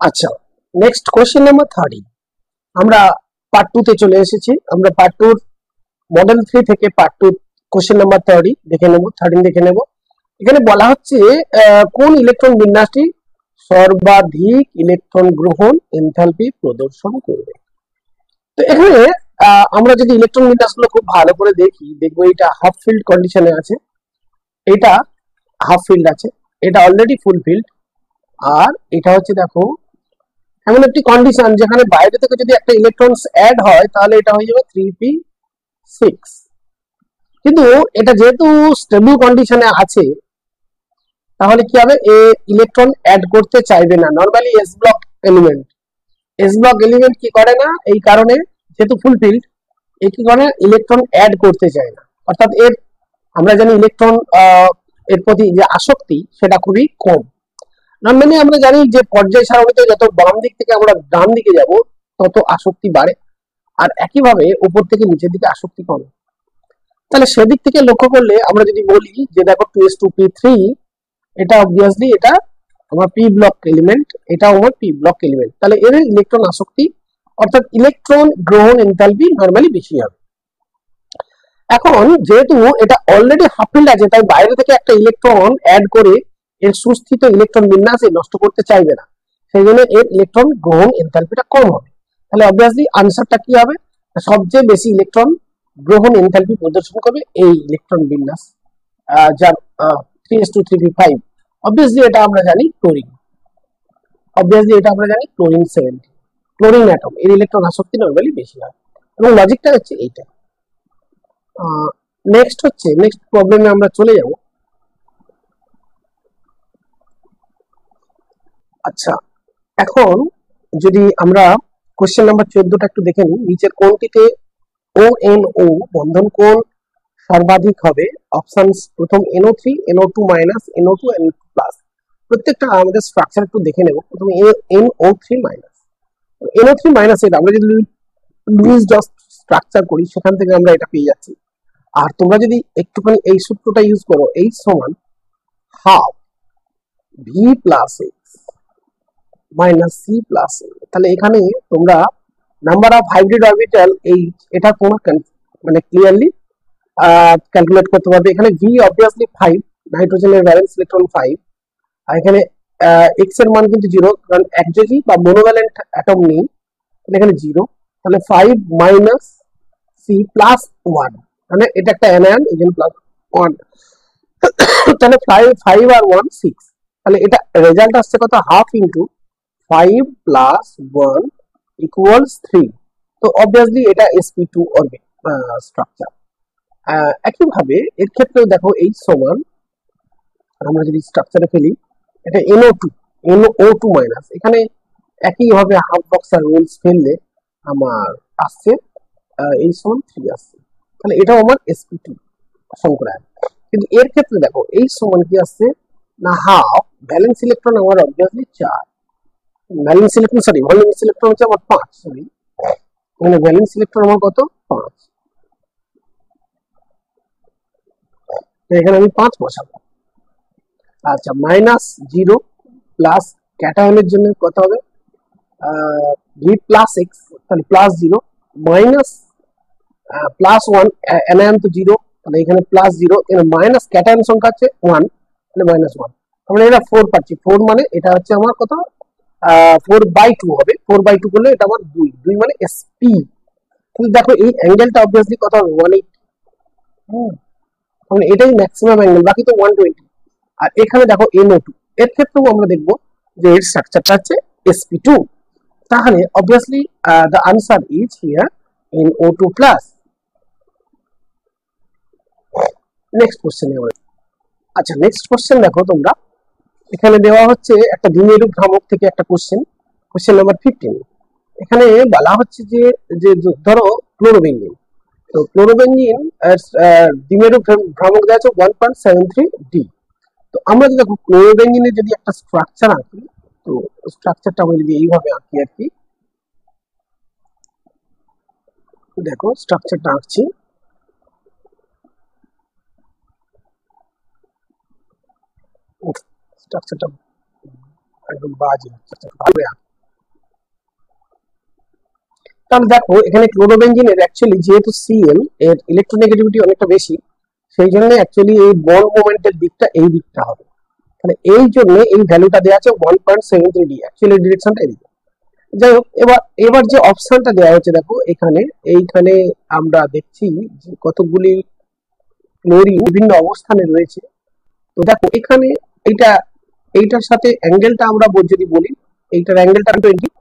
আচ্ছা, next question number 13। আমরা part 2 তে চলে এসেছি। আমরা পার্ট 2 মডেল 3 থেকে পার্ট 2 কোশ্চেন নাম্বার 30 দেখে নেব, 13 দেখে নেব। এখানে বলা হচ্ছে কোন ইলেকট্রন বিন্যাসটি সর্বাধিক ইলেকট্রন গ্রহণ এনথালপি প্রদর্শন করবে। তো এখানে আমরা যদি ইলেকট্রন বিন্যাসগুলো খুব ভালো করে দেখি, দেখবো এটা হাফ ফিল্ড কন্ডিশনে আছে, এটা হাফ ফিল্ড আছে, এটা অলরেডি ফুল ফিল্ড, আর এটা হচ্ছে দেখো এমন একটি কন্ডিশন যেখানে বাইরে থেকে যদি একটা ইলেকট্রনস অ্যাড হয় তাহলে এটা হয়ে যাবে 3p6। কিন্তু এটা যেহেতু স্টেবল কন্ডিশনে আছে তাহলে কি হবে, এ ইলেকট্রন অ্যাড করতে চাইবে না। নরমালি এস ব্লক এলিমেন্ট কি করে না, এই কারণে যেহেতু ফুল ফিল্ড এ কি করে ইলেকট্রন অ্যাড করতে চায় না। অর্থাৎ এর আমরা জানি ইলেকট্রন এর প্রতি যে আসক্তি সেটা খুবই কম। নর্মালি আমরা জানি যে পর্যায় সারণীতে যত বাম দিক থেকে আমরা ডান দিকে যাব তত আসক্তি বাড়ে, আর একইভাবে উপর থেকে নিচের দিকে আসক্তি কমে। তাহলে সেদিক থেকে লক্ষ্য করলে আমরা যদি বলি যে দেখো 2s2p3, এটা অবভিয়াসলি এটা আমার পি ব্লক এলিমেন্ট, এটা আমার পি ব্লক এলিমেন্ট, তাহলে এর ইলেকট্রন আসক্তি অর্থাৎ ইলেকট্রন গ্রহণ এনথালপি নরমালি বেশি হবে। এখন যেহেতু এটা অলরেডি হাফ ফিল্ড আছে তাই বাইরে থেকে একটা ইলেকট্রন অ্যাড করে এর সুস্থিত ইলেকট্রন বিন্যাসে নষ্ট করতে চাইবে না, সেই জন্য এর ইলেকট্রন গ্রহণ এনথালপিটা কম হবে। তাহলে অবভিয়াসলি আনসারটা কি হবে, সবচেয়ে বেশি ইলেকট্রন গ্রহণ এনথালপি প্রদর্শন করবে এই ইলেকট্রন বিন্যাস যার 3s2 3p5। অবভিয়াসলি এটা আমরা জানি ক্লোরিন, ক্লোরিন 70, ক্লোরিন অ্যাটম এর ইলেকট্রন আসক্তি নরমালি বেশি হয়, এবং লজিকটা হচ্ছে এইটা। নেক্সট প্রবলেমে আমরা চলে যাব। আচ্ছা, এখন যদি আমরা কোশ্চেন নাম্বার 14টা একটু দেখে নিই, নিচের কোনটিতে ONO বন্ধন কোণ সর্বাধিক হবে? অপশনস প্রথম NO3, NO2 minus, NO2 NO2 plus. প্রত্যেকটা আমাদের স্ট্রাকচার একটু দেখে নেব। প্রথমে NO3 মাইনাস, NO3 মাইনাস এটা আমরা যদি লুইস ডট স্ট্রাকচার করি সেখান থেকে আমরা এটা পেয়ে যাচ্ছি। আর তোমরা যদি একটুখানি এই সূত্রটা ইউজ করো, H সমান half V plus X minus C plus A, তাহলে এখানে তোমরা নাম্বার অফ হাইব্রিড অরবিটাল এটা তোমরা মানে ক্লিয়ারলি ক্যালকুলেট করতে পারবে। এখানে V অবভিয়াসলি 5, নাইট্রোজেনের ভ্যালেন্স ইলেকট্রন 5, আর এখানে এক্স এর মান কিন্তু 0, কারণ একযোগী বা মোনোভ্যালেন্ট অ্যাটম নেই, এখানে 0। তাহলে 5 মাইনাস সি প্লাস 1, মানে এটা একটা অ্যানায়ন, এখানে প্লাস 1, তাহলে 5 আর 1 6, তাহলে এটা রেজাল্ট আসছে কত, হাফ ইনটু 5 প্লাস 1 ইকুয়ালস 3। তো অবভিয়াসলি এটা sp2 অরবিট স্ট্রাকচার। একইভাবে এর ক্ষেত্রেও দেখো H সমান আমরা যদি স্ট্রাকচারে ফেলি, এটা NO2 মাইনাস, এখানে একইভাবে হাফ বক্সার রুলস ফেললে আমার আসছে H সমান 3 আসছে, তাহলে এটাও আমার sp2 সংক্রায়ন। কিন্তু এর ক্ষেত্রে দেখো H সমান কি আসছে না হাফ, ভ্যালেন্স ইলেকট্রন আমার অবভিয়াসলি 4, ভ্যালেন্স ইলেকট্রন হচ্ছে আমার 5, সরি মানে ভ্যালেন্স ইলেকট্রন আমার কত 5, তো এখানে আমি 5 বসাবো। আচ্ছা, মাইনাস 0 প্লাস ক্যাটায়নের জন্য কত হবে V প্লাস এক্স, তাহলে প্লাস 0 মাইনাস প্লাস 1, অ্যানায়ন তো 0, তাহলে এখানে প্লাস 0, এখানে মাইনাস ক্যাটায়ন সংখ্যা আছে 1, তাহলে মাইনাস 1, আমরা এটা 4 পাচ্ছি। 4 মানে এটা হচ্ছে আমার কত 4/2 হবে, 4/2 করলে এটা আমার 2 মানে sp। তাহলে দেখো এই অ্যাঙ্গেলটা অবভিয়াসলি কত হবে 180, তাহলে এটাই ম্যাক্সিমাম অ্যাঙ্গেল, বাকি তো 120। আর এখানে দেখো NO2, এর ক্ষেত্রেও আমরা দেখব যে এর স্ট্রাকচারটা হচ্ছে sp2, তাহলে obviously the answer is here NO2 plus. Next কোশ্চেনে আমরা, আচ্ছা নেক্সট কোশ্চেন দেখো তোমরা, এখানে দেওয়া হচ্ছে একটা দ্বিমেরু ভ্রামক থেকে একটা কোশ্চেন নাম্বার 15। এখানে বলা হচ্ছে যে যে ধরো ক্লোরোবেনজিন, তো ক্লোরোবেনজিন দ্বিমেরু ভ্রামক দেওয়া আছে 1.73 D। তো আমরা যদি দেখো ক্লোরোবেনজিনের যদি একটা স্ট্রাকচার আঁকি, তো স্ট্রাকচারটা আমরা যদি এইভাবে আঁকি আর কি, দেখো স্ট্রাকচারটা আঁকছি, স্ট্রাকচারটা একদম বাজে, ভালো তাহলে দেখো এখানে ক্লোরোবেনজিনের অ্যাকচুয়ালি যেহেতু সিএল এর ইলেকট্রোনেগেটিভিটি অনেকটা বেশি, সেই জন্য অ্যাকচুয়ালি এই বন্ড মোমেন্টের দিকটা এই দিকটা হবে। তাহলে এই জন্য এই ভ্যালুটা দেওয়া আছে 1.73 ডি, অ্যাকচুয়ালি ডিরেকশনটা এদিকে। যাই হোক, এবার এবার যে অপশনটা দেওয়া হচ্ছে দেখো এখানে, এইখানে আমরা দেখছি যে কতগুলি ক্লোরিন বিভিন্ন অবস্থানে রয়েছে। তো দেখো এখানে এইটা, এইটার সাথে অ্যাঙ্গেলটা আমরা যদি বলি, এইটার অ্যাঙ্গেলটা 20,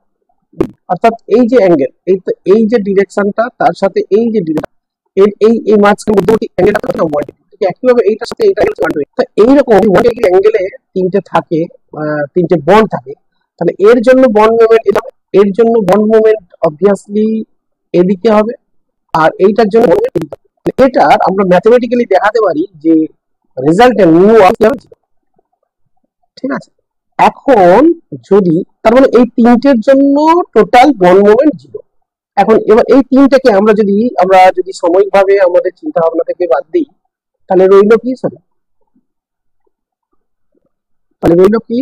অর্থাৎ এই যে অ্যাঙ্গেল, এই যে ডিরেকশনটা তার সাথে এই যে ডিরেকশন, এই মাঝখানে মধ্যবর্তী অ্যাঙ্গেলটা কত 120। একইভাবে এইটার সাথে এইটা 120। তো এইরকম 180 অ্যাঙ্গেলে তিনটে থাকে, তিনটে বন্ড থাকে। তাহলে এর জন্য বন্ড মোমেন্ট, এর জন্য বন্ড মোমেন্ট অবভিয়াসলি এদিকে হবে, আর এইটার জন্য এটার আমরা ম্যাথমেটিক্যালি দেখাতে পারি যে রেজাল্টে নিউ হবে। ঠিক আছে, এখন যদি তার মানে এই তিনটের জন্য টোটাল বন্ড মোমেন্ট 0। এখন এবার এই তিনটাকে আমরা যদি সাময়িকভাবে আমাদের চিন্তা ভাবনা থেকে বাদ দিই, তাহলে রইল কি স্যার? তাহলে রইল কি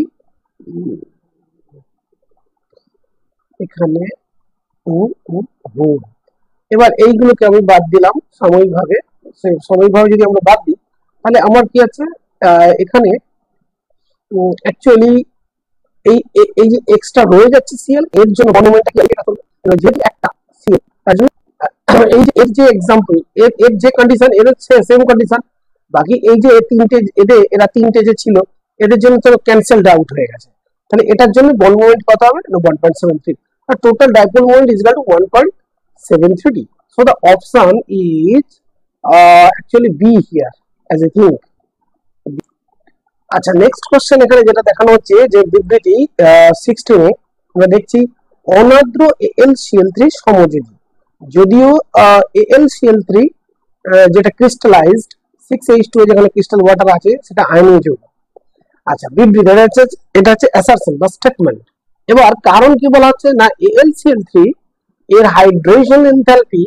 এখানে এবার এইগুলোকে আমি বাদ দিলাম সাময়িকভাবে। যদি আমরা বাদ দিই তাহলে আমার কি আছে এখানে অ্যাকচুয়ালি এই যে এক্সট্রা রয়ে যাচ্ছে সিএল, এর জন্য বন্ডমোমেন্টটা কি যেহেতু একটা সিএল, তার জন্য এই যে এর যে এক্সাম্পল, এর যে কন্ডিশন, এর সেম কন্ডিশন, বাকি এই যে তিনটে এরা তিনটে যে ছিল এদের জন্য তো ক্যান্সেলড আউট হয়ে গেছে। তাহলে এটার জন্য বন্ড মোমেন্ট কত হবে? 1.73, আর total dipole moment is equal to 1.73 d. So the option is actually B here as I think. আচ্ছা, নেক্সট কোশ্চেন এখানে যেটা দেখানো হচ্ছে যে বিবৃতি 16 এ আমরা দেখছি অনার্দ্র AlCl3 সমযোজী, যদিও AlCl3 যেটা ক্রিস্টালাইজড 6H2 যেখানে ক্রিস্টাল ওয়াটার আছে সেটা আয়নীয় যৌগ। আচ্ছা, বিবৃতি এটা হচ্ছে অ্যাসারশন বা স্টেটমেন্ট। এবার কারণ কি বলা হচ্ছে না, AlCl3 এর হাইড্রেশন এনথালপি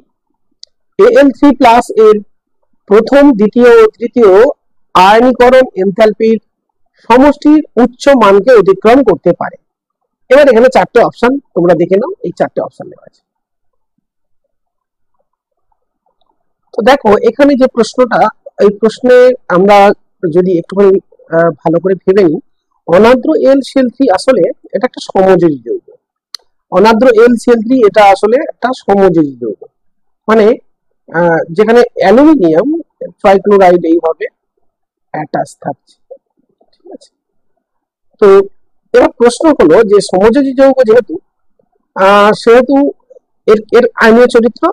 Al3+ এর প্রথম, দ্বিতীয় ও তৃতীয় আয়নীকরণ এনথালপির সমষ্টির উচ্চ মানকে অতিক্রম করতে পারে। এবার এখানে চারটে অপশন তোমরা দেখে নাও, এই চারটে অপশন দেওয়া আছে। তো দেখো এখানে যে প্রশ্নটা, এই প্রশ্নে আমরা যদি একটুখানি ভালো করে ভেবে নিই, অনার্দ্র AlCl3 আসলে এটা একটা সমযোজী যৌগ। অনার্দ্র AlCl3 এটা আসলে একটা সমযোজী যৌগ, মানে যেখানে অ্যালুমিনিয়াম ট্রাইক্লোরাইড এইভাবে অ্যাটাচ থাকছে। ঠিক আছে, তো এবার প্রশ্ন হলো যে সমযোজী যৌগ যেহেতু সেহেতু এর আয়নীয় চরিত্র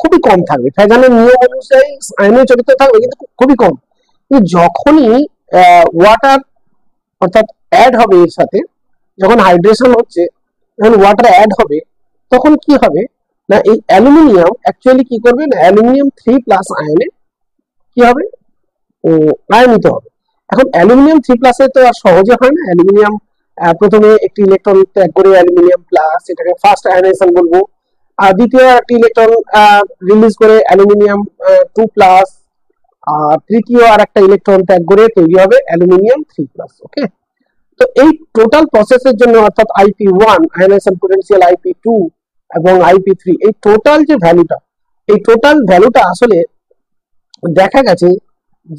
খুবই কম থাকবে। ফ্যাজানের নিয়ম অনুযায়ী আয়নীয় চরিত্র থাকবে কিন্তু খুবই কম। যখনই ওয়াটার অর্থাৎ অ্যাড হবে এর সাথে, যখন হাইড্রেশন হচ্ছে, যখন ওয়াটার অ্যাড হবে, তখন কি হবে না এই অ্যালুমিনিয়াম অ্যাকচুয়ালি কি করবে না, অ্যালুমিনিয়াম 3+ আয়নে কি হবে, আয়নিত হবে। এখন অ্যালুমিনিয়াম 3+ এ তো আর সহজে হয় না। অ্যালুমিনিয়াম প্রথমে একটি ইলেকট্রন ত্যাগ করে অ্যালুমিনিয়াম প্লাস, এটাকে ফার্স্ট আয়নাইজেশন বলবো, আর দ্বিতীয় একটি ইলেকট্রন রিলিজ করে অ্যালুমিনিয়াম 2+, আর তৃতীয় আর একটা ইলেকট্রন ত্যাগ করে তৈরি হবে অ্যালুমিনিয়াম 3+। ওকে, তো এই টোটাল প্রসেসের জন্য অর্থাৎ IP1 আয়নাইজেশন পোটেনশিয়াল, IP2 এবং IP3, এই টোটাল যে ভ্যালুটা, এই টোটাল ভ্যালুটা আসলে দেখা গেছে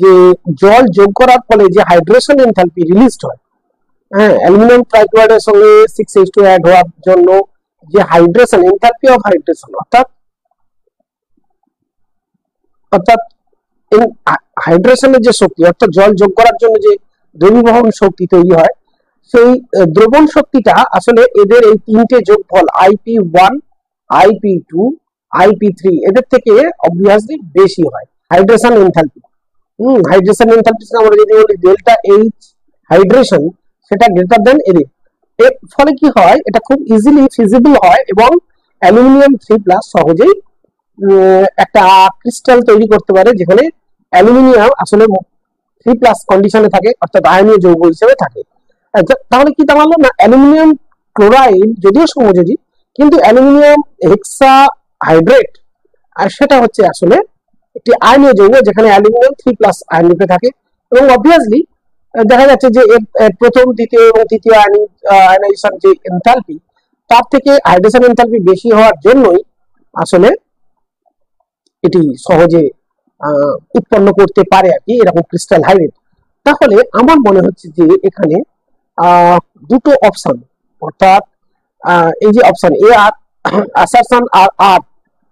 যে জল যোগ করার ফলে যে হাইড্রেশন এনথালপি রিলিজড হয়, হ্যাঁ, অ্যালুমিনিয়াম ট্রাইক্লোরাইডের সঙ্গে 6H2 অ্যাড হওয়ার জন্য যে হাইড্রেশন, এনথালপি অফ হাইড্রেশন, অর্থাৎ এই হাইড্রেশনের যে শক্তি, অর্থাৎ জল যোগ করার জন্য যে দ্রবীভবন শক্তি তৈরি হয়, সেই দ্রবণ শক্তিটা আসলে এদের এই তিনটে যোগফল IP1, IP2, IP3 এদের থেকে অবভিয়াসলি বেশি হয় হাইড্রেশন এনথালপি। হাইড্রেশন এনথালপি আমরা যদি বলি ডেল্টা এইচ হাইড্রেশন, সেটা গ্রেটার দেন এদের। এর ফলে কি হয়, এটা খুব ইজিলি ফিজিবল হয় এবং অ্যালুমিনিয়াম 3+ সহজেই একটা ক্রিস্টাল তৈরি করতে পারে, যেখানে অ্যালুমিনিয়াম আসলে 3+ কন্ডিশনে থাকে, অর্থাৎ আয়নীয় যৌগ হিসেবে থাকে। তাহলে কি দাঁড়ালো না, অ্যালুমিনিয়াম ক্লোরাইড যদিও সমযোজী, কিন্তু অ্যালুমিনিয়াম হেক্সা হাইড্রেট আর সেটা হচ্ছে আসলে একটি আয়নীয় যৌগ, যেখানে অ্যালুমিনিয়াম 3+ আয়ন রূপে থাকে। এবং অবভিয়াসলি দেখা যাচ্ছে যে এর প্রথম, দ্বিতীয় এবং তৃতীয় আয়নাইজেশন যে এনথালপি, তার থেকে হাইড্রেশন এনথালপি বেশি হওয়ার জন্যই আসলে এটি সহজে উৎপন্ন করতে পারে আর কি এরকম ক্রিস্টাল হাইড্রেট। তাহলে আমার মনে হচ্ছে যে এখানে দুটো অপশন, অর্থাৎ এই যে অপশন এ আর অ্যাসারশন আর আর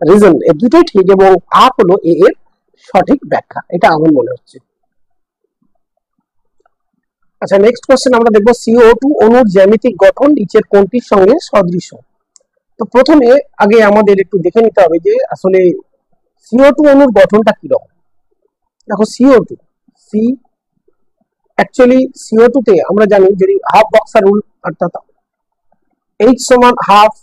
রিজন, এই দুটোই ঠিক এবং আর হলো এ এর সঠিক ব্যাখ্যা, এটা আমার মনে হচ্ছে। আচ্ছা, নেক্সট কোশ্চেন আমরা দেখবো CO2 অণুর জ্যামিতিক গঠন নিচের কোনটির সঙ্গে সদৃশ। তো প্রথমে আগে আমাদের একটু দেখে নিতে হবে যে আসলে CO2 অণুর গঠনটা কি রকম। দেখো CO2 সি অ্যাকচুয়ালি CO2 তে আমরা জানি যদি হাফ বক্সার রুল অর্থাৎ H সমান half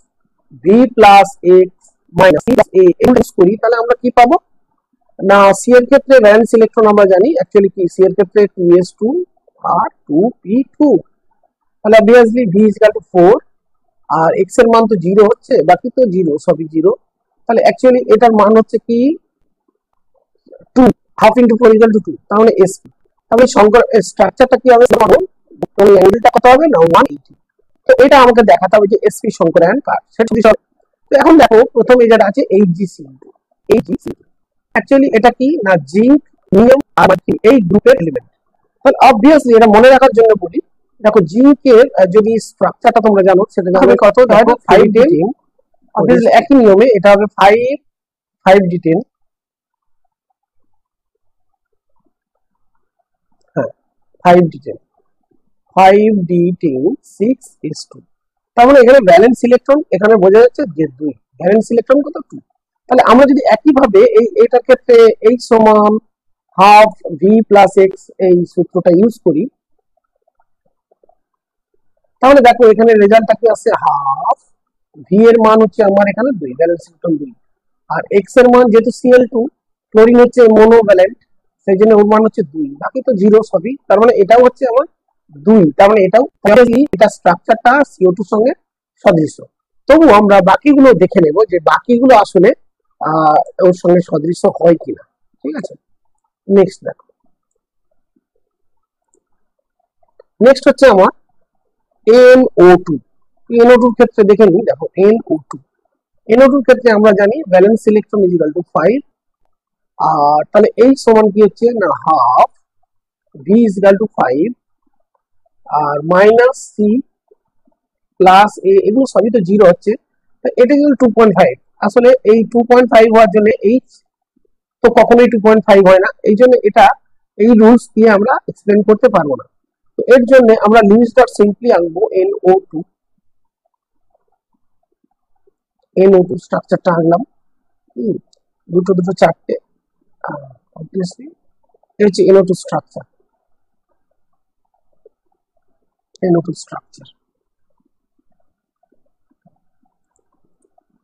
V plus X minus C plus A use করি, তাহলে আমরা কি পাবো না, সি এর ক্ষেত্রে ভ্যালেন্স ইলেকট্রন আমরা জানি অ্যাকচুয়ালি কি, সি এর ক্ষেত্রে 2s2 আর 2p2, তাহলে obviously V is equal to 4 আর x এর মান তো 0 হচ্ছে, বাকি তো 0, সবই 0, তাহলে অ্যাকচুয়ালি এটার মান হচ্ছে কি 2, হাফ ইনটু 4 ইকুয়াল টু 2, তাহলে sp। তাহলে সংকর স্ট্রাকচারটা কি হবে, কোন অ্যাঙ্গেলটা কত হবে না 180। তো এটা আমাকে দেখাতে হবে যে sp সংকরায়ন কার, সেটা বিষয়। তো এখন দেখো প্রথম এই যেটা আছে HgCl2, HgCl2 অ্যাকচুয়ালি এটা কি না জিঙ্ক, নিয়ম আর এই গ্রুপের এলিমেন্ট। তাহলে অবভিয়াসলি এটা মনে রাখার জন্য বলি, দেখো জিঙ্কের যদি স্ট্রাকচারটা তোমরা জানো সেটা হবে কত, দেখো 5d10, অবভিয়াসলি একই নিয়মে এটা হবে 5d10, হ্যাঁ 5d10 5d10 6s2, তার মানে এখানে ভ্যালেন্স ইলেকট্রন এখানে বোঝা যাচ্ছে যে 2, ভ্যালেন্স ইলেকট্রন কত 2। তাহলে আমরা যদি একই ভাবে এইটার ক্ষেত্রে H সমান হাফ V প্লাস X এই সূত্রটা ইউজ করি, তাহলে দেখো এখানে রেজাল্টটা কি আসছে, হাফ V এর মান হচ্ছে আমার এখানে 2, ভ্যালেন্স ইলেকট্রন 2, আর X এর মান যেহেতু Cl2 ক্লোরিন হচ্ছে মোনোভ্যালেন্ট, সেই জন্য ওর মান হচ্ছে 2, বাকি তো 0 সবই, তার মানে এটাও হচ্ছে আমার 2, তার মানে এটাও এটা স্ট্রাকচারটা CO2 এর সঙ্গে সদৃশ্য। তবু আমরা বাকিগুলো দেখে নেব যে বাকিগুলো আসলে ওর সঙ্গে সদৃশ্য হয় কিনা, ঠিক আছে। নেক্সট দেখো, নেক্সট হচ্ছে আমার NO2। NO2 এর ক্ষেত্রে দেখে নিই, দেখো NO2 এর ক্ষেত্রে আমরা জানি valence electron is equal to 5, আর তাহলে H সমান কি হচ্ছে না half V is equal to 5 আর মাইনাস C প্লাস A, এগুলো সবই তো 0 হচ্ছে, এটা কিন্তু 2.5, আসলে এই 2.5 হওয়ার জন্য H তো কখনোই 2.5 হয় না, এই জন্য এটা এই রুলস দিয়ে আমরা এক্সপ্লেন করতে পারবো না। তো এর জন্য আমরা লিমিটস ডট সিম্পলি আনবো NO2 স্ট্রাকচারটা আনলাম, দুটো চারটে, অবভিয়াসলি এই হচ্ছে NO2 স্ট্রাকচার, NO2 স্ট্রাকচার।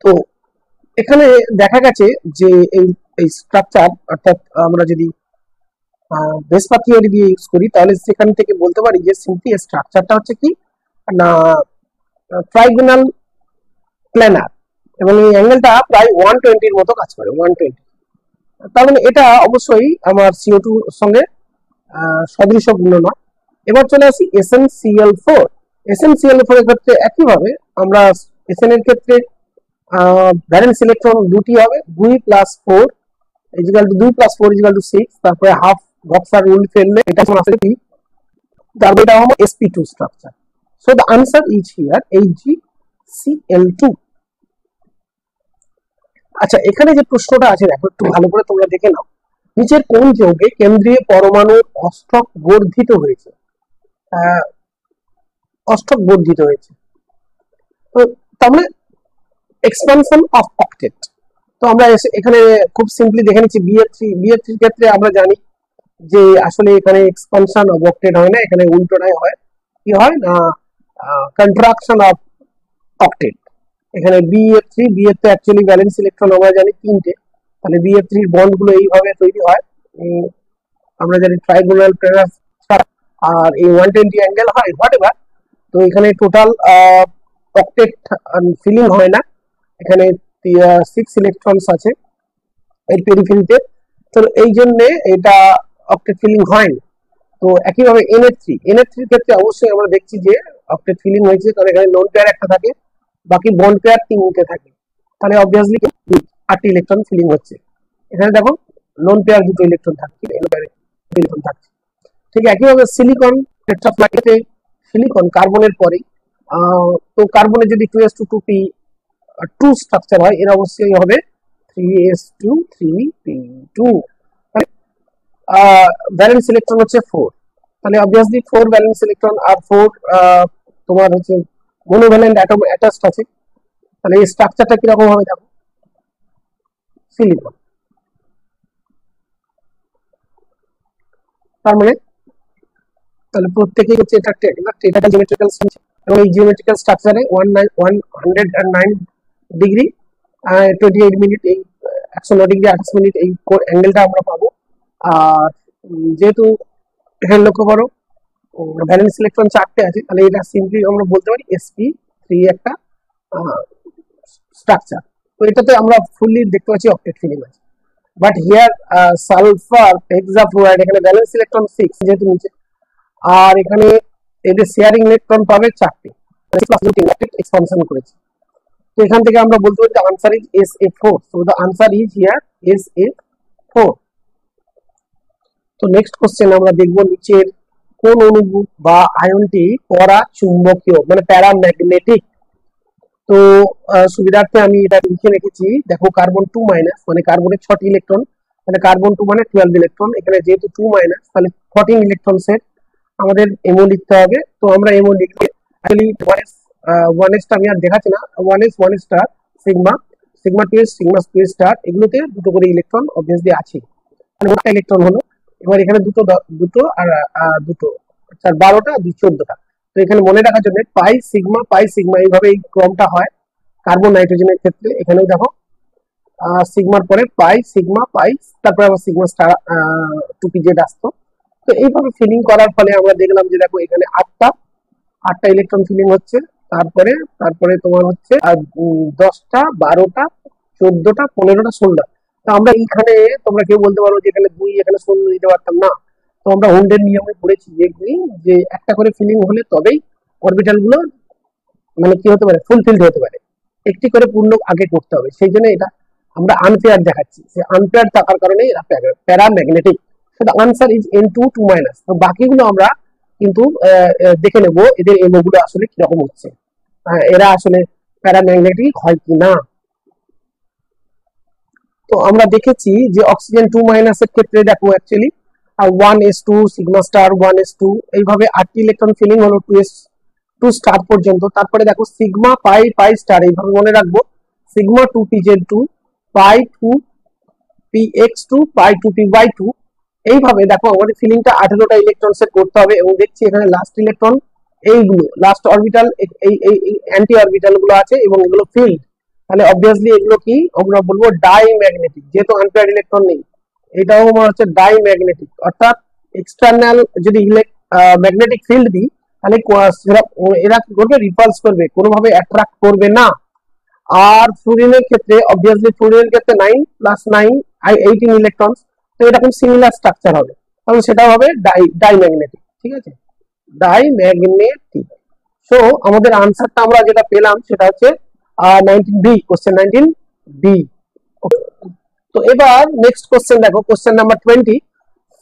তো এখানে দেখা গেছে যে এই স্ট্রাকচার, অর্থাৎ আমরা যদি বেসপার থিওরি দিয়ে ইউজ করি তাহলে সেখান থেকে বলতে পারি যে সিম্পলি স্ট্রাকচারটা হচ্ছে কি না ট্রাইগোনাল প্ল্যানার, এবং এই অ্যাঙ্গেলটা প্রায় 120 এর মতো কাজ করে, 120। তার মানে এটা অবশ্যই আমার CO2 এর সঙ্গে সদৃশপূর্ণ নয়। এবার চলে আসি SnCl4। SnCl4 এর ক্ষেত্রে একইভাবে আমরা Sn এর ক্ষেত্রে ভ্যালেন্স ইলেকট্রন দুটি হবে, 2 plus 4 equal to 2 plus 4 equal to 6, তারপরে হাফ বক্সার রুল ফেললে এটা সমান আসলে কি, তারপরে এটা হবে sp2 structure. So the answer is here HgCl2। আচ্ছা, এখানে যে প্রশ্নটা আছে দেখো একটু ভালো করে তোমরা দেখে নাও, নিচের কোন যৌগে কেন্দ্রীয় পরমাণু অষ্টক বর্ধিত হয়েছে, অষ্টক বর্ধিত হয়েছে, তো তার মানে এক্সপানশন অফ অক্টেট। তো আমরা এখানে খুব সিম্পলি দেখে নিচ্ছি BF3 এর ক্ষেত্রে আমরা জানি যে আসলে এখানে এক্সপানশন অফ অক্টেট হয় না, এখানে উল্টোটাই হয়, কি হয় না কন্ট্রাকশন অফ অক্টেট। এখানে BF3 তো অ্যাকচুয়ালি ভ্যালেন্স ইলেকট্রন আমরা জানি 3টে, তাহলে BF3 এর বন্ড গুলো এইভাবে তৈরি হয়, আমরা জানি ট্রাইগোনাল প্ল্যানার, আর এই 120 অ্যাঙ্গেল হয় হোয়াটএভার। তো এখানে টোটাল অক্টেট ফিলিং হয় না, এখানে 6 ইলেকট্রনস আছে এর পেরিফেরিতে, তো এই জন্য এটা অক্টেট ফিলিং হয়নি। তো একইভাবে NH3 এর ক্ষেত্রে অবশ্যই আমরা দেখছি যে অক্টেট ফিলিং হয়েছে, কারণ এখানে লোন পেয়ার একটা থাকে, বাকি বন্ড পেয়ার তিনটে থাকে, তাহলে অবভিয়াসলি 8টি ইলেকট্রন ফিলিং হচ্ছে। এখানে দেখো লোন পেয়ার দুটো ইলেকট্রন থাকছে, ইলেকট্রন থাকছে। ঠিক একইভাবে সিলিকন টেট্রাফ্লাইটে সিলিকন কার্বনের পরে তো কার্বনের যদি 2s2 2p 2 স্ট্রাকচার হয়, এর অবশ্যই হবে 3s2 3p2। ভ্যালেন্স ইলেকট্রন হচ্ছে 4, তাহলে অবভিয়াসলি 4 ভ্যালেন্স ইলেকট্রন আর 4 তোমার হচ্ছে মোনোভ্যালেন্ট অ্যাটম অ্যাটাচড আছে, তাহলে এই স্ট্রাকচারটা কিরকম হবে দেখো, সিলিকন। তার মানে তাহলে প্রত্যেকেই হচ্ছে এটা একটা জিওমেট্রিক্যাল স্ট্রাকচার, এবং এই জিওমেট্রিক্যাল স্ট্রাকচারে 109 ডিগ্রি 28 মিনিট, এই 109 ডিগ্রি 28 মিনিট এই অ্যাঙ্গেলটা আমরা পাবো। আর যেহেতু এখানে লক্ষ্য করো ভ্যালেন্স ইলেকট্রন 4টে আছে, তাহলে এটা সিম্পলি আমরা বলতে পারি sp3 একটা স্ট্রাকচার। তো এটাতে আমরা ফুললি দেখতে পাচ্ছি অক্টেট ফিলিং আছে। বাট হিয়ার সালফার হেক্সাফ্লুরাইড, এখানে ভ্যালেন্স ইলেকট্রন 6 যেহেতু নিচে, আর এখানে এদের শেয়ারিং ইলেকট্রন পাবে 4টে, এক্সপানশন করেছে। তো এখান থেকে আমরা বলতে পারি answer is SF4, so the answer is here SF4। তো নেক্সট কোশ্চেন আমরা দেখব নিচের কোন অণু বা আয়নটি পরা চুম্বকীয় মানে প্যারাম্যাগনেটিক। তো সুবিধার্থে আমি এটা লিখে রেখেছি, দেখো কার্বন 2 মাইনাস মানে কার্বনের 6টি ইলেকট্রন, মানে কার্বন 2 মানে 12 ইলেকট্রন, এখানে যেহেতু 2 মাইনাস তাহলে 14 ইলেকট্রন সেট আমাদের এমও লিখতে হবে। তো আমরা এমও লিখলে অ্যাকচুয়ালি 1s টা আমি আর দেখাচ্ছি না, 1s 1 star sigma, sigma 2s sigma 2 star, এগুলোতে দুটো করে ইলেকট্রন অবভিয়াসলি আছে, মানে একটা ইলেকট্রন হলো। এবার এখানে দুটো দুটো আর দুটো, আচ্ছা 12টা 14টা। তো এখানে মনে রাখার জন্য পাই সিগমা এইভাবে এই ক্রমটা হয় কার্বন নাইট্রোজেনের ক্ষেত্রে। এখানেও দেখো সিগমার পরে পাই সিগমা পাই, তারপরে আবার সিগমা স্টার 2pz আসতো। তো এইভাবে ফিলিং করার ফলে আমরা দেখলাম যে দেখো এখানে 8টা ইলেকট্রন ফিলিং হচ্ছে, তারপরে তারপরে তোমার হচ্ছে 10টা 12টা 14টা 15টা 16টা। তো আমরা এইখানে তোমরা কেউ বলতে পারো যে এখানে 2 এখানে 16 দিতে পারতাম না। তো আমরা হুন্ডের নিয়মে পড়েছি যে একটা করে ফিলিং হলে তবেই অরবিটাল গুলো মানে কি হতে পারে ফুলফিলড হতে পারে, একটি করে পূর্ণ আগে করতে হবে। সেই জন্য এটা আমরা আনপেয়ার দেখাচ্ছি, সে আনপেয়ার থাকার কারণে এরা paramagnetic. So the answer is N2 2 minus. তো বাকিগুলো আমরা কিন্তু দেখে নেব এদের এমও গুলো আসলে কিরকম হচ্ছে, এরা আসলে প্যারাম্যাগনেটিক হয় কিনা। তো আমরা দেখেছি যে অক্সিজেন 2 মাইনাসের ক্ষেত্রে দেখো actually 1s2 sigma star 1s2 এইভাবে 8টি ইলেকট্রন ফিলিং হলো 2s2 স্টার পর্যন্ত। তারপরে দেখো সিগমা পাই পাই স্টার, এইভাবে মনে রাখবো সিগমা 2pz2 পাই 2px2 পাই 2py2। এইভাবে দেখো আমাদের ফিলিংটা 18টা ইলেকট্রন সেট করতে হবে, এবং দেখছি এখানে লাস্ট ইলেকট্রন এইগুলো লাস্ট অরবিটাল এই অ্যান্টি অরবিটাল গুলো আছে এবং এগুলো ফিল্ড, তাহলে অবভিয়াসলি এগুলো কি আমরা বলবো ডাই ম্যাগনেটিক, যেহেতু আনপেয়ার্ড ইলেকট্রন নেই। এটাও আমার হচ্ছে ডাই ম্যাগনেটিক, অর্থাৎ এক্সটার্নাল যদি ম্যাগনেটিক ফিল্ড দিই তাহলে এরা কি করবে রিপালস করবে, কোনোভাবে অ্যাট্রাক্ট করবে না। আর ফ্লুরিনের ক্ষেত্রে অবভিয়াসলি ফ্লুরিনের ক্ষেত্রে 9 + 9 18 ইলেকট্রনস, তো এরকম সিমিলার স্ট্রাকচার হবে, তাহলে সেটা হবে ডাই ম্যাগনেটিক। ঠিক আছে, ডাই ম্যাগনেটিক। সো আমাদের আনসারটা আমরা যেটা পেলাম সেটা হচ্ছে 19B, কোশ্চেন 19B। তো এবার নেক্সট কোশ্চেন দেখো, কোশ্চেন নাম্বার 20।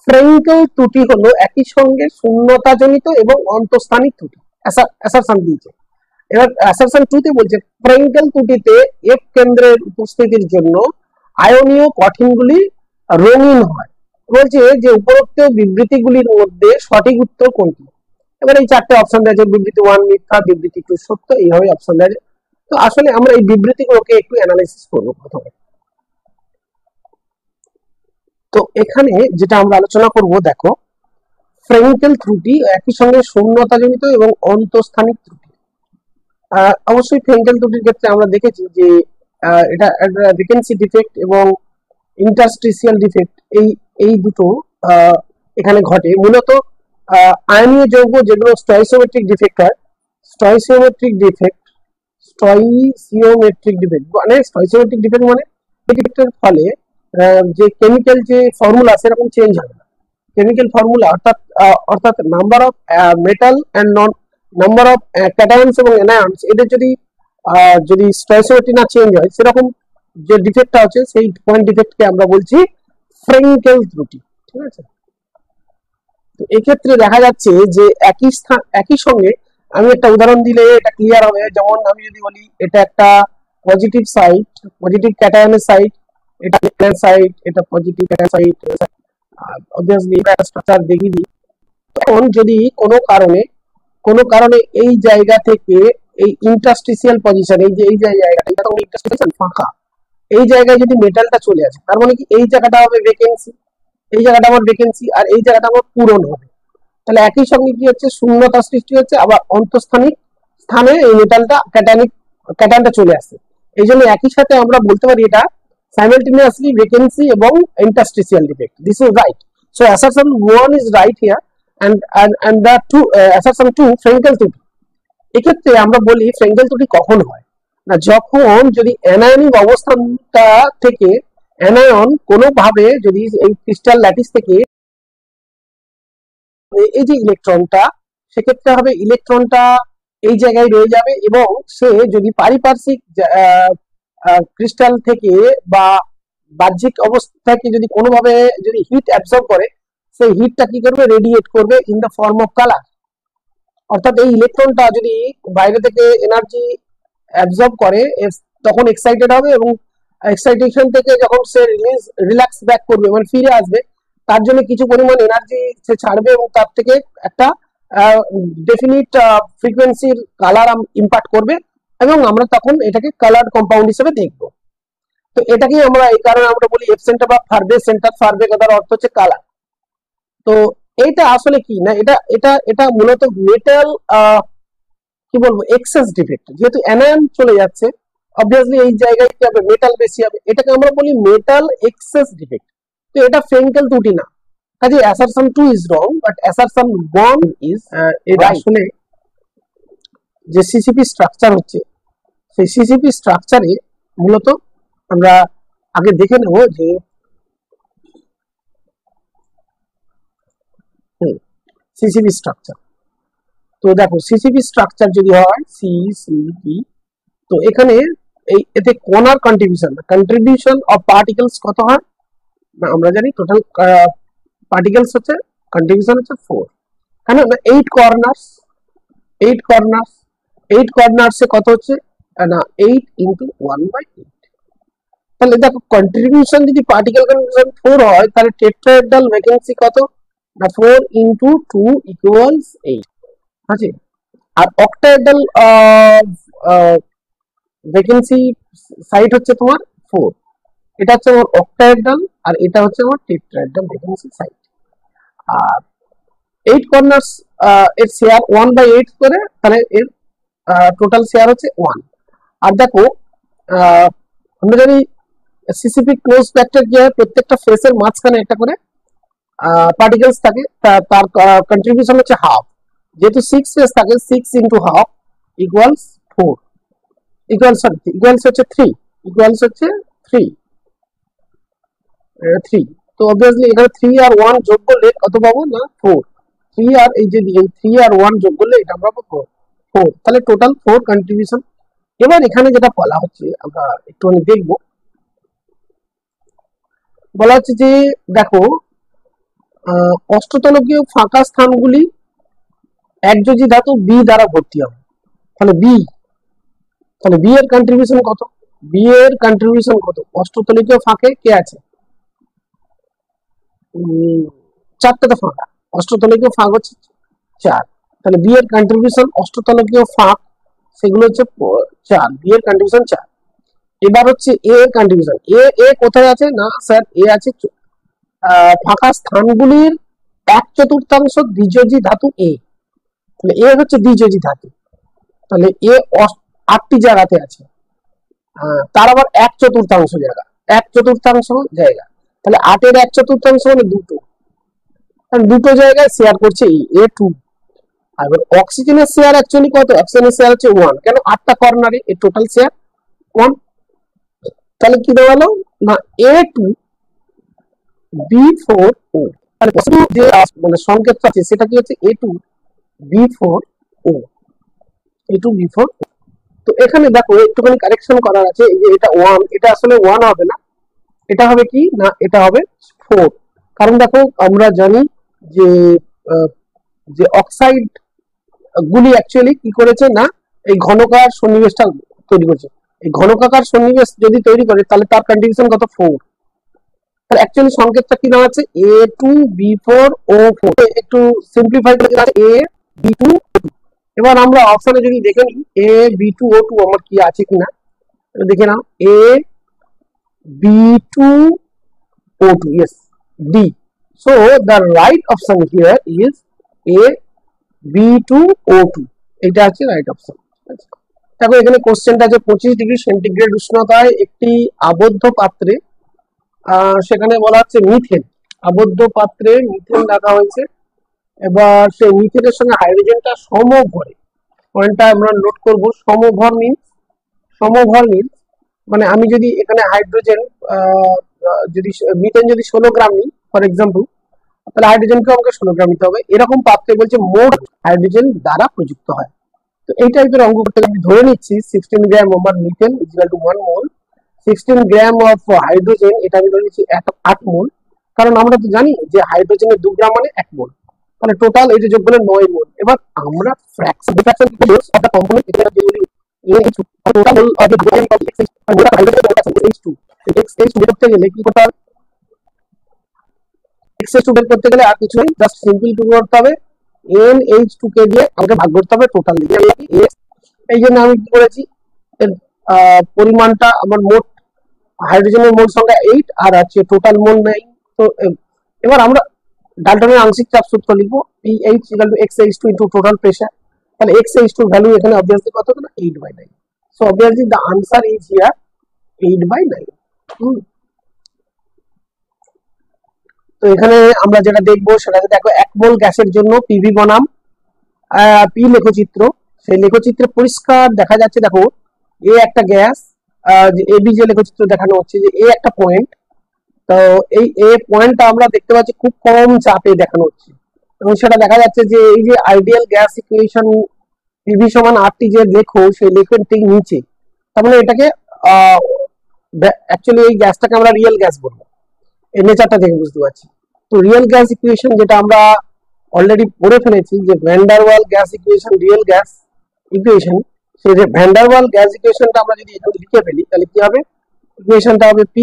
ফ্রেঙ্কেল ত্রুটি হলো একই সঙ্গে শূন্যতাজনিত এবং অন্তঃস্থানিক ত্রুটি, অ্যাসারশন দিয়েছে। এবার অ্যাসারশন 2 তে বলছে ফ্রেঙ্কেল ত্রুটিতে এফ কেন্দ্রের উপস্থিতির জন্য আয়নীয় কঠিনগুলি রঙিন হয়। বলছে যে উপরোক্ত বিবৃতিগুলির মধ্যে সঠিক উত্তর কোনটি। এবার এই 4টে অপশন দেওয়া আছে, বিবৃতি 1 মিথ্যা, বিবৃতি 2 সত্য, এইভাবে অপশন দেওয়া আছে। তো আসলে আমরা এই বিবৃতিগুলোকে একটু অ্যানালাইসিস করব প্রথমে। তো এখানে যেটা আমরা আলোচনা করব দেখো ফ্রেঙ্কেল ত্রুটি একই সঙ্গে শূন্যতাজনিত এবং অন্তঃস্থানিক ত্রুটি। অবশ্যই ফ্রেঙ্কেল ত্রুটির ক্ষেত্রে আমরা দেখেছি যে এটা একটা ভ্যাকেন্সি ডিফেক্ট এবং ইন্টারস্টিশিয়াল ডিফেক্ট, এই দুটো এখানে ঘটে। মূলত আয়নীয় যৌগ যেগুলো স্টয়সিওমেট্রিক ডিফেক্ট হয়, স্টয়সিওমেট্রিক ডিফেক্ট মানে স্টয়সিওমেট্রিক ডিফেক্ট মানে ডিফেক্টের ফলে যে কেমিক্যাল যে ফর্মুলা সেরকম চেঞ্জ হবে না। কেমিক্যাল ফর্মুলা অর্থাৎ number of metal and number of cations এবং অ্যানায়নস, এদের যদি যদি স্টয়সিওরিটি না চেঞ্জ হয়, সেরকম যে ডিফেক্টটা হচ্ছে সেই পয়েন্ট ডিফেক্টকে আমরা বলছি ফ্রেঙ্কেল ত্রুটি। ঠিক আছে, তো এক্ষেত্রে দেখা যাচ্ছে যে একই সঙ্গে আমি একটা উদাহরণ দিলে এটা ক্লিয়ার হবে। যেমন আমি যদি বলি এটা একটা পজিটিভ সাইড, পজিটিভ ক্যাটায়নের সাইড, এটা নেগেটিভ সাইড, এটা পজিটিভ ক্যাটায়ন সাইড, অবভিয়াসলি এটা একটা স্ট্রাকচার দেখিয়ে দিই। তখন যদি কোনো কারণে এই জায়গা থেকে এই ইন্টারস্টিসিয়াল পজিশন, এই যে জায়গাটা, এটা তখন ইন্টারস্টিসিয়াল ফাঁকা, এই জায়গায় যদি মেটালটা চলে আসে, তার মানে কি এই জায়গাটা হবে ভ্যাকেন্সি, এই জায়গাটা আমার ভ্যাকেন্সি, আর এই জায়গাটা আমার পূরণ হবে। তাহলে একই সঙ্গে কি হচ্ছে, শূন্যতা সৃষ্টি হচ্ছে, আবার অন্তঃস্থানিক স্থানে এই মেটালটা ক্যাটায়নটা চলে আসছে। এই জন্য একই সাথে আমরা বলতে পারি এটা simultaneously vacancy এবং interstitial defect. This is right. So assertion 1 is right here, and the two assertion 2 Frenkel ত্রুটি। এক্ষেত্রে আমরা বলি ফ্রেঙ্কেল ত্রুটি কখন হয় না, যখন যদি অ্যানায়নিক অবস্থানটা থেকে অ্যানায়ন কোনোভাবে যদি এই ক্রিস্টাল ল্যাটিস থেকে এই যে ইলেকট্রনটা, সেক্ষেত্রে হবে ইলেকট্রনটা এই জায়গায় রয়ে যাবে, এবং সে যদি পারিপার্শ্বিক ক্রিস্টাল থেকে বা বাহ্যিক অবস্থাকে যদি কোনোভাবে যদি হিট অ্যাবজর্ব করে, সেই হিটটা কি করবে, রেডিয়েট করবে in the form of colour. অর্থাৎ এই ইলেকট্রনটা যদি বাইরে থেকে এনার্জি অ্যাবজর্ব করে, তখন এক্সাইটেড হবে, এবং এক্সাইটেশন থেকে যখন সে রিল্যাক্স ব্যাক করবে, মানে ফিরে আসবে, তার জন্য কিছু পরিমাণ এনার্জি সে ছাড়বে, এবং তার থেকে একটা ডেফিনিট ফ্রিকোয়েন্সির কালার ইম্পার্ট করবে, এবং আমরা তখন এটাকে কালার কম্পাউন্ড হিসেবে দেখবো। তো এটাকেই আমরা এই কারণে আমরা বলি এফ সেন্টার বা ফারবে সেন্টার। ফারবে কথার অর্থ হচ্ছে কালার। তো এইটা আসলে কি না, এটা এটা এটা মূলত মেটাল কি বলবো এক্সেস ডিফেক্ট। যেহেতু অ্যানায়ন চলে যাচ্ছে, অবভিয়াসলি এই জায়গায় কি হবে, মেটাল বেশি হবে, এটাকে আমরা বলি মেটাল এক্সেস ডিফেক্ট। তো এটা ফ্রেঙ্কেল ত্রুটি না, কাজে assertion 2 is wrong, but assertion 1 is এটা আসলে যে সিসিপি স্ট্রাকচার হচ্ছে, সেই সিসিপি স্ট্রাকচারে মূলত আমরা আগে দেখে নেব যে সিসিপি স্ট্রাকচার। তো দেখো সিসিপি স্ট্রাকচার যদি হয় সিসিপি, তো এখানে এতে কণার কন্ট্রিবিউশন অফ পার্টিকেলস কত হয় না, আমরা জানি টোটাল পার্টিকেলস হচ্ছে কন্ট্রিবিউশন হচ্ছে 4, কেন না 8 কর্নার্সে কত হচ্ছে না 8 ইন্টু 1/8। তাহলে দেখো কন্ট্রিবিউশন যদি পার্টিকেল কন্ট্রিবিউশন 4 হয়, তাহলে টেট্রাহেড্রাল ভ্যাকেন্সি কত না 4 ইন্টু 2 ইকুয়ালস 8 আছে। আর অক্টাহেড্রাল ভ্যাকেন্সি সাইট হচ্ছে তোমার 4, এটা হচ্ছে আমার অক্টাহেড্রাল, আর এটা হচ্ছে আমার টেট্রাহেড্রাল ভ্যাকেন্সি সাইট। আর 8 কর্নার্স এর শেয়ার 1/8 করে, তাহলে এর টোটাল শেয়ার হচ্ছে 1। আর দেখো আমরা জানি সিসিপি ক্লোজ ফ্যাক্টর কি হয়, প্রত্যেকটা ফেসের মাঝখানে একটা করে পার্টিকেলস থাকে, তার কন্ট্রিবিউশন হচ্ছে হাফ। যেহেতু 6 ফেস থাকে, 6 ইন্টু হাফ ইকুয়ালস 4 ইকুয়ালস হচ্ছে 3 ইকুয়ালস হচ্ছে 3। তো অবভিয়াসলি এখানে 3 আর 1 যোগ করলে কত পাবো না 4। 3 আর এই যে 3 আর 1 যোগ করলে এটা আমরা পাবো 4, তাহলে টোটাল 4 কন্ট্রিবিউশন। এবার এখানে যেটা বলা হচ্ছে আমরা একটুখানি দেখবো, বলা হচ্ছে যে দেখো অষ্টতলকীয় ফাঁকা স্থানগুলি একযোজি ধাতু বি দ্বারা ভর্তি হবে। তাহলে বি এর কন্ট্রিবিউশন কত, অষ্টতলকীয় ফাঁকে কে আছে, 4টে তো ফাঁকা, অষ্টতলকীয় ফাঁক হচ্ছে 4, তাহলে বি এর কন্ট্রিবিউশন অষ্টতলকীয় ফাঁক সেগুলো হচ্ছে 4, বি এর কন্ট্রিবিউশন 4। এবার হচ্ছে এ এর কন্ট্রিবিউশন, এ কোথায় আছে না স্যার, এ আছে ফাঁকা স্থানগুলির 1/4 দ্বিযোজী ধাতু এ। তাহলে এ হচ্ছে দ্বিযোজী ধাতু, তাহলে এ 8টি জায়গাতে আছে, তার আবার 1/4 জায়গা, 1/4 জায়গা, তাহলে 8 এর 1/4 মানে দুটো জায়গায় শেয়ার করছে এ 2। আর অক্সিজেনের শেয়ার অ্যাকচুয়ালি কত, অক্সিজেনের শেয়ার হচ্ছে 1, কেন 8টা কর্নারে এর টোটাল শেয়ার 1। তাহলে কি দেওয়ালো না A2 B4O, তাহলে যে মানে সংকেত আছে সেটা কি হচ্ছে A2 B4O, A2 B4O। তো এখানে দেখো একটুখানি কারেকশন করার আছে, এই যে এটা 1, এটা আসলে 1 হবে না, এটা হবে কি না, এটা হবে 4। কারণ দেখো আমরা জানি যে আহ, যে অক্সাইড গুলি অ্যাকচুয়ালি কি করেছে না, এই ঘনকার সন্নিবেশটা তৈরি করেছে। এই ঘনকাকার সন্নিবেশ যদি তৈরি করে তাহলে তার কন্ট্রিবিউশন কত, 4। তাহলে অ্যাকচুয়ালি সংকেতটা কি দাঁড়াচ্ছে, A2B4O4। একটু সিম্পলিফাই করে দাঁড়াচ্ছে A B2। এবার আমরা অপশনে যদি দেখে নিই A B2O2 আমার কি আছে কিনা, দেখে নাও A B2O2, yes, D. So the right option here is A B2O2, এটা আছে রাইট অপশন। দেখো এখানে কোশ্চেনটা আছে 25°C উষ্ণতায় একটি আবদ্ধ পাত্রে, সেখানে বলা হচ্ছে মিথেন, আবদ্ধ পাত্রে মিথেন রাখা হয়েছে। এবার সেই মিথেনের সঙ্গে হাইড্রোজেনটা সমভরে, পয়েন্টটা আমরা নোট করব, সমভর মিন্স মানে আমি যদি এখানে হাইড্রোজেন যদি মিথেন যদি 16 গ্রাম নিই ফর এক্সাম্পল, তাহলে হাইড্রোজেনকে আমাকে 16 গ্রাম নিতে হবে। এরকম পাত্রে বলছে মোট হাইড্রোজেন দ্বারা প্রযুক্ত হয়। তো এই টাইপের অঙ্ক করতে আমি ধরে নিচ্ছি 16 gram of methane equal to 1 mole, 16 gram of hydrogen এটা আমি ধরে নিচ্ছি 8 মোল, কারণ আমরা তো জানি যে হাইড্রোজেনের 2 গ্রাম মানে 1 মোল, মানে টোটাল এটা যোগ করলে 9 মোল। এবার আমরা ফ্র্যাকশন অফ দ্য কম্পোনেন্ট এটা যেগুলি total mole of the H2 বের করতে গেলে কি করতে হবে, H2 বের করতে গেলে আর কিছু নেই, জাস্ট সিম্পল কি করতে হবে, NH2 কে দিয়ে আমাকে ভাগ করতে হবে টোটাল দিয়ে। এই জন্য আমি কি করেছি, এর পরিমাণটা আমার মোট হাইড্রোজেনের মোল সংখ্যা 8 আর আছে টোটাল মোল 9। তো এবার আমরা ডাল্টনের আংশিক চাপ সূত্র লিখবো, PH = XH2 * টোটাল প্রেসার। তাহলে XH2 ভ্যালু এখানে অবভিয়াসলি কত হবে না, 8/9। So obviously the answer is here 8/9। তো এখানে আমরা যেটা দেখবো সেটা দেখো 1 মোল গ্যাসের জন্য পিভি বনাম পি লেখচিত্র। সেই লেখচিত্রে পরিষ্কার দেখা যাচ্ছে, দেখো এ একটা গ্যাস, যে এবি যে লেখচিত্র দেখানো হচ্ছে যে এ একটা পয়েন্ট, তো এই এ পয়েন্টটা আমরা দেখতে পাচ্ছি খুব কম চাপে দেখানো হচ্ছে, এবং সেটা দেখা যাচ্ছে যে এই যে আইডিয়াল গ্যাস ইকুয়েশন পিভি সমান আরটি যে লেখো সেই লেখের ঠিক নিচে, তার মানে এটাকে অ্যাকচুয়ালি এই গ্যাসটাকে আমরা রিয়েল গ্যাস বলবো, এই নেচারটা দেখে বুঝতে পারছি। তো রিয়েল গ্যাস ইকুয়েশন যেটা আমরা অলরেডি পড়ে ফেলেছি যে van der Waal gas equation, real gas equation, সেই যে ভ্যান ডার ওয়াল গ্যাস ইকুয়েশনটা আমরা যদি এখানে লিখে ফেলি তাহলে কি হবে, ইকুয়েশনটা হবে P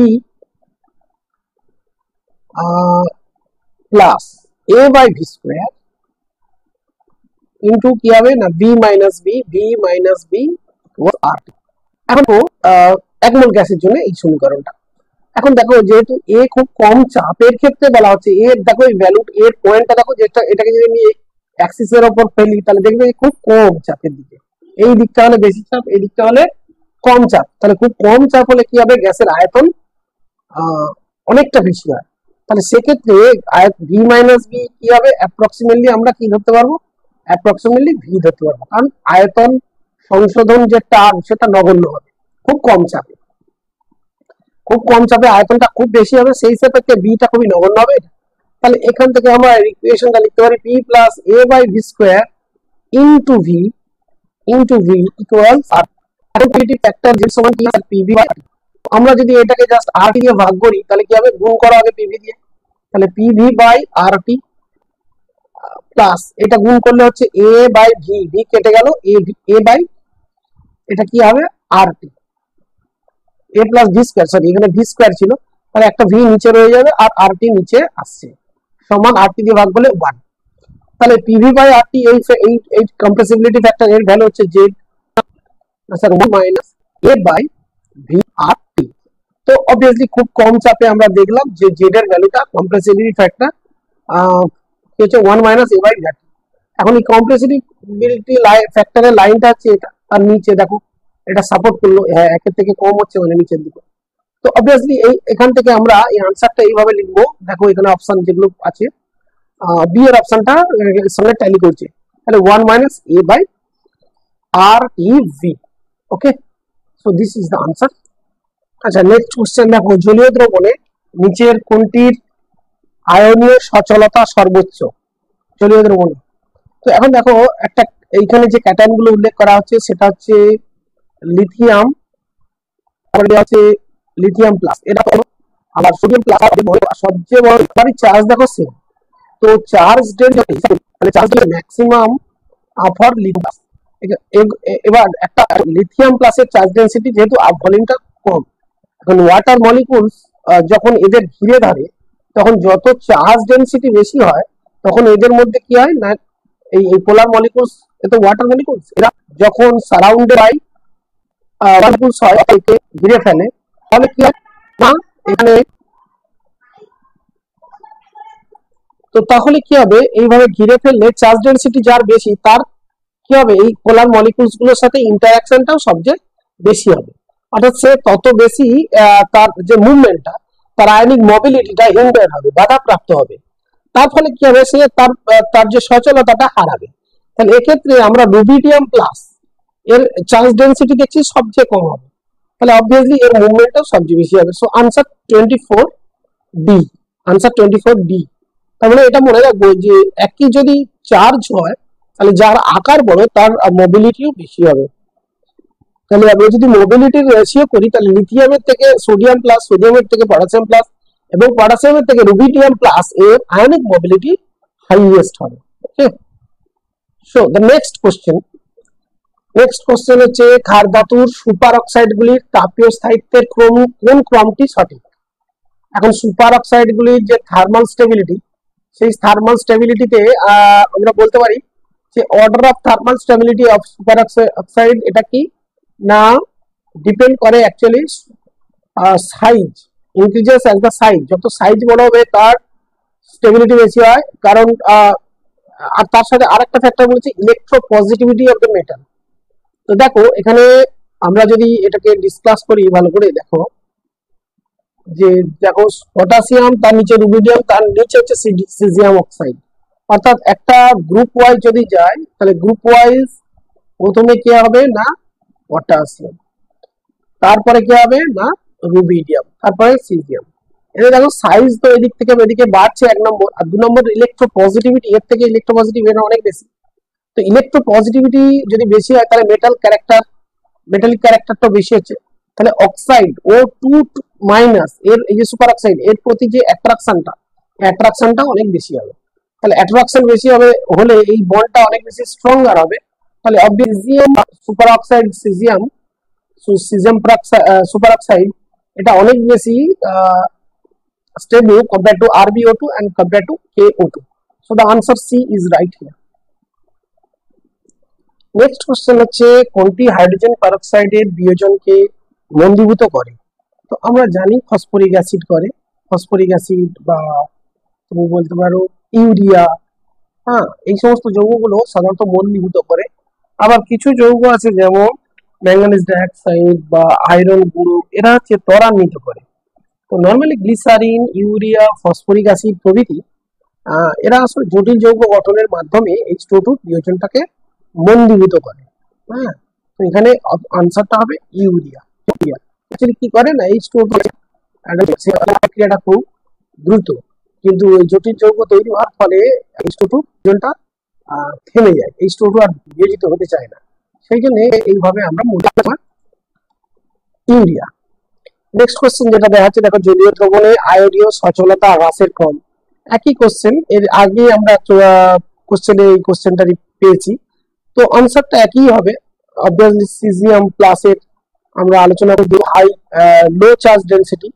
প্লাস A/v² ইনটু কি হবে না B - B R। এখন 1 মোল গ্যাসের জন্য এই সমীকরণটা। এখন দেখো যেহেতু এ খুব কম চাপের ক্ষেত্রে বলা হচ্ছে, এর দেখো এই ভ্যালু, এর পয়েন্টটা দেখো, যেটা এটাকে যদি আমি অ্যাক্সিসের উপর ফেলি তাহলে দেখবে খুব কম চাপের দিকে, এই দিকটা হলে বেশি চাপ, এই দিকটা হলে কম চাপ। তাহলে খুব কম চাপ হলে কি হবে, গ্যাসের আয়তন অনেকটা বেশি হয়। তাহলে সেক্ষেত্রে V - V কি হবে, অ্যাপ্রক্সিমেটলি আমরা কি ধরতে পারবো, অ্যাপ্রক্সিমেটলি V ধরতে পারবো, কারণ আয়তন সংশোধন যে টার্ম সেটা নগণ্য হবে খুব কম চাপে। খুব কম চাপে আয়তনটা খুব বেশি হবে, সেই হিসেবে বিটা খুবই নগণ্য হবে। তাহলে এখান থেকে আমরা ইকুয়েশনটা লিখতে পারি P plus A/v² into V equals R। এখন পজিটিভ ফ্যাক্টর যে সমান কি আছে PV বাই RT। আমরা যদি এটাকে জাস্ট RT দিয়ে ভাগ করি তাহলে কি হবে, গুণ করা হবে PV দিয়ে, তাহলে PV বাই RT প্লাস এটা গুণ করলে হচ্ছে A/v, V কেটে গেল, A বাই এটা কি হবে RT, A plus V square, sorry এখানে ভি স্কয়ার ছিল, তাহলে একটা ভি নিচে রয়ে যাবে আর আরটি নিচে আসছে, সমান আরটি দিয়ে ভাগ করলে 1। তাহলে পিভি বাই আরটি এই কম্প্রেসিবিলিটি ফ্যাক্টর এর ভ্যালু হচ্ছে Z sir 1 minus a by V RT. তো অবভিয়াসলি খুব কম চাপে আমরা দেখলাম যে জেড এর ভ্যালুটা কম্প্রেসিবিলিটি ফ্যাক্টর কি হচ্ছে 1 মাইনাস এ বাই ভি। এখন এই কম্প্রেসিবিলিটি ফ্যাক্টরের লাইনটা হচ্ছে এটা, আর নিচে দেখো এটা সাপোর্ট করলো, হ্যাঁ একের থেকে কম হচ্ছে মানে নিচের দিকে। তো অবভিয়াসলি এখান থেকে আমরা এই আনসারটা এইভাবে লিখবো, দেখো এখানে অপশন যেগুলো আছে বি এর অপশনটা সঙ্গে ট্যালি করছে, তাহলে 1 minus a by R E V. Okay, so this is the answer. আচ্ছা নেক্সট কোশ্চেন দেখো, জলীয় দ্রবণে নিচের কোনটির আয়নীয় সচলতা সর্বোচ্চ, জলীয় দ্রবণে। তো এখন দেখো একটা এইখানে যে ক্যাটায়ন গুলো উল্লেখ করা হচ্ছে সেটা হচ্ছে লিথিয়াম, তারপরে আছে লিথিয়াম প্লাস, এটা হলো আবার সোডিয়াম প্লাস। সবচেয়ে বড় চার্জ দেখো সেম, তো চার্জ ডেন্সিটি মানে চার্জ ম্যাক্সিমাম ফর লিথিয়াম। এবার একটা লিথিয়াম প্লাসের চার্জ ডেন্সিটি যেহেতু ভলিউমটা কম, এখন ওয়াটার মলিকুলস যখন এদের ঘিরে ধরে তখন যত চার্জ ডেন্সিটি বেশি হয় তখন এদের মধ্যে কি হয় না, এই পোলার মলিকুলস, এত ওয়াটার মলিকুলস, এরা যখন সারাউন্ডেড বাই মলিকুলস হয় একে ঘিরে ফেলে, তাহলে কি হয় না এখানে, তো তাহলে কি হবে এইভাবে ঘিরে ফেললে চার্জ ডেন্সিটি যার বেশি তার কি হবে, এই পোলার মলিকুলস গুলোর সাথে ইন্টারঅ্যাকশনটাও সবচেয়ে বেশি হবে, অর্থাৎ সে তত বেশি তার যে মুভমেন্টটা, তার আয়নিক মোবিলিটিটা হিন্ডার হবে, বাধাপ্রাপ্ত হবে। তার ফলে কি হবে, সে তার তার যে সচলতাটা হারাবে। তাহলে এক্ষেত্রে আমরা রুবিডিয়াম প্লাস এর চার্জ ডেন্সিটি দেখছি সবচেয়ে কম হবে, তাহলে অবভিয়াসলি এর মুভমেন্টটাও সবচেয়ে বেশি হবে। So answer 24 D, answer 24 D. তার মানে এটা মনে রাখবো যে একই যদি চার্জ হয় তাহলে যার আকার বড় তার মোবিলিটিও বেশি হবে। তাহলে আমরা যদি মোবিলিটির রেশিও করি তাহলে লিথিয়ামের থেকে সোডিয়াম প্লাস, সোডিয়ামের থেকে পটাশিয়াম প্লাস এবং পটাশিয়ামের থেকে রুবিডিয়াম প্লাস এর আয়নিক মোবিলিটি হাইয়েস্ট হবে। ওকে, সো দ্য নেক্সট কোশ্চেন হচ্ছে ক্ষার ধাতুর সুপার অক্সাইড গুলির তাপীয় স্থায়িত্বের কোন ক্রমটি সঠিক। এখন সুপার অক্সাইড গুলির যে থার্মাল স্টেবিলিটি, সেই থার্মাল স্টেবিলিটিতে আমরা বলতে পারি যে order of thermal stability of super oxide এটা কি না, ডিপেন্ড করে actually size, increases as the size, যত সাইজ বড় হবে তার স্টেবিলিটি বেশি হয়। কারণ আর তার সাথে আরেকটা ফ্যাক্টর বলছি electro positivity of the metal. তো দেখো এখানে আমরা যদি এটাকে ডিসকাস করি ভালো করে, দেখো যে দেখো পটাশিয়াম, তার নিচে রুবিডিয়াম, তার নিচে হচ্ছে সিজিয়াম অক্সাইড, অর্থাৎ একটা গ্রুপ ওয়াইজ যদি যায় তাহলে গ্রুপ ওয়াইজ প্রথমে কি হবে না পটাশিয়াম, তারপরে কি হবে না রুবিডিয়াম, তারপরে সিজিয়াম। এটা দেখো সাইজ তো এদিক থেকে এদিকে বাড়ছে এক নম্বর, আর দু নম্বর ইলেকট্রো পজিটিভিটি, এর থেকে ইলেকট্রো পজিটিভ এটা অনেক বেশি। তো ইলেকট্রো পজিটিভিটি যদি বেশি হয় তাহলে মেটালিক ক্যারেক্টারটা বেশি হচ্ছে, তাহলে অক্সাইড ও টু মাইনাস এর এই যে সুপার অক্সাইড এর প্রতি যে অ্যাট্রাকশনটা অনেক বেশি হবে। তাহলে অ্যাট্রাকশন বেশি হবে হলে এই বন্ডটা অনেক বেশি স্ট্রঙ্গার হবে। তাহলে obviously super oxide caesium super oxide এটা অনেক বেশি stable compared to RbO2 and compared to KO2. So the answer C is right here. Next question হচ্ছে কোনটি হাইড্রোজেন পারঅক্সাইডের বিয়োজনকে মন্দীভূত করে। তো আমরা জানি ফসফরিক অ্যাসিড করে, ফসফরিক অ্যাসিড বা তুমি বলতে পারো ইউরিয়া, হ্যাঁ এই সমস্ত যৌগগুলো সাধারণত মন্দীভূত করে। আবার কিছু যৌগ আছে যেমন ম্যাঙ্গানিজ ডাইঅক্সাইড বা আয়রন গুঁড়ো, এরা হচ্ছে ত্বরান্বিত করে। তো normally glycerine, urea, phosphoric acid প্রভৃতি এরা আসলে জটিল যৌগ গঠনের মাধ্যমে H2O2 বিয়োজনটাকে মন্দীভূত করে। হ্যাঁ, তো এখানে আনসারটা হবে ইউরিয়া। অ্যাকচুয়ালি কি করে না H2O2 প্রক্রিয়াটা খুব দ্রুত, কিন্তু ওই জটিল যৌগ তৈরি হওয়ার ফলে H2O2 বিয়োজনটা থেমে যায়, H2O2 আর বিয়োজিত হতে চায় না, সেই জন্য এইভাবে আমরা ইউরিয়া। নেক্সট কোশ্চেন যেটা দেখা যাচ্ছে, দেখো জলীয় দ্রবণে আয়োডীয় সচলতা হ্রাসের ক্রম। একই কোশ্চেন, এর আগে আমরা কোশ্চেনে এই কোশ্চেনটা পেয়েছি, তো আনসারটা একই হবে। অবভিয়াসলি সিজিয়াম প্লাসের আমরা আলোচনা করব হাই লো চার্জ ডেনসিটি,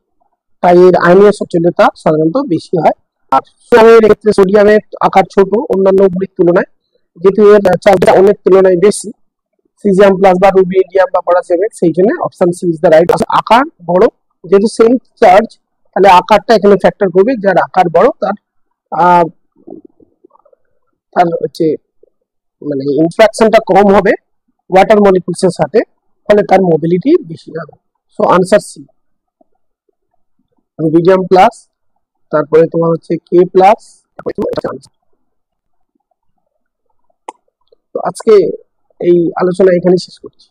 তাই এর আয়নীয় সচলতা সাধারণত বেশি হয়। আর সোডিয়ামের ক্ষেত্রে সোডিয়ামের আকার ছোট অন্যান্য গুলির তুলনায়, যেহেতু এর চার্জটা অনেক তুলনায় বেশি সিজিয়াম প্লাস বা রুবিডিয়াম বা পটাশিয়ামের, সেই জন্য option C is the right. আকার বড়, যেহেতু সেম চার্জ তাহলে আকারটা এখানে ফ্যাক্টর করবে, যার আকার বড় তার তার হচ্ছে মানে ইন্টারঅ্যাকশনটা কম হবে ওয়াটার মলিকুলস এর সাথে, ফলে তার মোবিলিটি বেশি হবে। So answer C, rubidium plus, তারপরে তোমার হচ্ছে কে প্লাস। তো আজকে এই আলোচনা এখানে শেষ করছি।